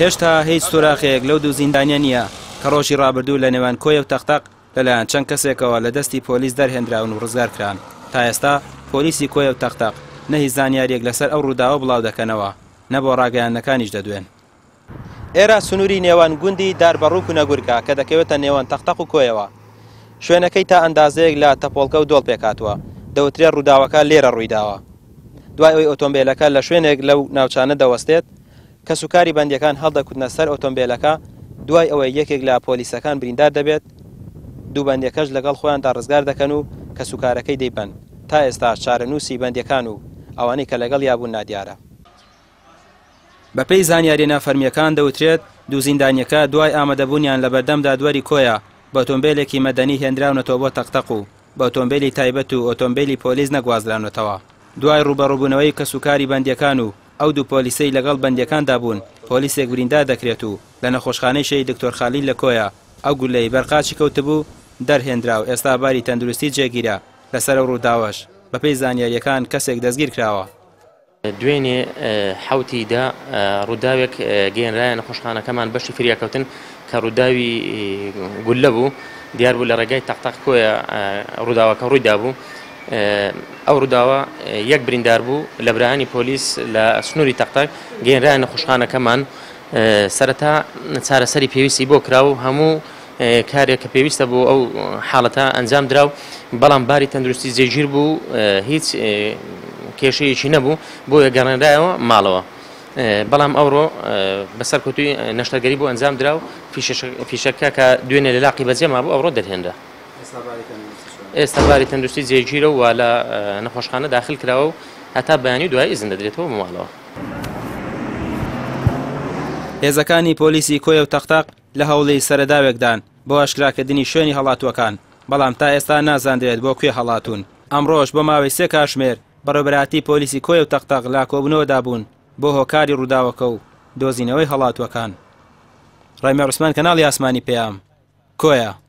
هێشتا هیچ سوراخێک لەو دوو زیندانیە نییە کە ڕۆژی ڕابردوو لە نێوان کۆیە و تەختەق لەلایەن چەند کەسێکەوە لە دەستی پۆلیس دەرهێنراون و ڕزگار کران. تا ئێستا پۆلیسی کۆیە و تەختەق نە هیچ زانیاریەک لەسەر ئەو ڕووداوە بڵاو دەکەنەوە نە بۆ ڕاگەیاندنەکانیش دەدوێن. ئێرە سنووری نێوان گوندی داربەڕووک و نەگورکە کە دەکەوێتە نێوان تەختەق و کۆیەوە. شوێنەکەی تا ئەندازەیەک لە تەپۆڵکە و دۆڵ پێکاتوە. دەوترێت ڕووداوەکە لێرە ڕوویداوە. دوای ئەوەی ئۆتۆمبیلەکە لە شوێنێک لەو ناوچانە دەوەستێت کە سوکاری بەندیەکان هەڵدەکوتنە سەر ئۆتۆمبیلەکە دوای ئەوەی یەکێک لە پۆلیسەکان بریندار دەبێت دوو بەندیەکەش لەگەڵ خۆیاندا ڕزگار دەکەن و کە سوکارەکەی دەیبەن. تا ئێستا چارەنووسی بەندیەکان و ئەوانەی کە لەگەڵ یابوون نادیارە. بەپێی زانیاری نافەرمیەکان دەوترێت دوو زیندانیەکە دوای ئامادەبوونیان لە بەردەمدا دووەری کۆیە بە ئۆتۆمبیلێکی مەدەنی هێنراونەتەوە بۆ تەختەق و بە ئۆتۆمبیلی تایبەت و ئۆتۆمبیلی پۆلیس نەگوازرانەتەوە. دوای ڕوبەڕووبوونەوەی کە سوکاری بەندیەکان و ئەو دوو پۆلیسەی لەگەڵ بەندیەکاندا بوون پۆلیسێک بریندار دەکرێت و لە نەخۆشخانەی شەی دکتۆر خالیل لە کۆیە ئەو گولەی بەرقاچی کەوتبوو دەرهێنرا و ئێستا باری تەندروستی جێگیرە لەسەر ئەو ڕووداوەش بەپێی زانیاریەکان کەسێک دەستگیر کراوە. دوێنێ حوتیدا ڕووداوێک گەێنرایە نەخۆشخانەکەمان بەشی فریاکەوتن کە ڕووداوی گولە بوو دیار بوو لە ڕێگای تەختەق کۆیە ڕووداوەکە ڕوویدا بوو. ئەو ڕووداوە یەک بریندار بوو لە برایانی پۆلیس لە سنووری تەختەق گەێنرایە نەخۆشخانەکەمان سەرەتا چارەسەری پێویستی بۆ کراو و هەموو کارێک کە پێویستە بوو ئەو حاڵەتە ئەنجام درا و بەڵام باری تەندروستی جێگیر بوو هیچ کێشەیەکی نەبوو بۆیە گەڕێنرایەوە ماڵەوە. بەڵام ئەوڕۆ بەسەر کۆتوی نەشتەرگەری بۆ ئەنجام درا و فیشەکە کە دوێنێ لە لاقی بەجێما بوو ئەوڕۆ دەرهێنرا. ئێستا باری تەندروستی جێگیرە و لە نەخۆشخانە داخل کراوە و هەتا بەیانی دوای ئیزن دەدرێتەوە بۆ ماڵەوە. هێزەکانی پۆلیسی کۆیە و تەختەق لە هەوڵی سەرەداوێکدان بۆ ئاشکراکردنی شوێنی هەڵاتوەکان بەڵام تا ئێستا نازاندرێت بۆ کوێ هەڵاتون. ئەمڕۆژ بۆ ماوەی 3 کاتژمێر بەڕێوەبەراتی پۆلیسی کۆیە و تەختەق لا کۆبوونەوەدا بوون بۆ هۆکاری ڕووداوەکە و دۆزینەوەی هەڵاتوەکان. ڕایمە عوسمان کەناڵی ئاسمانی پێیام کۆیە.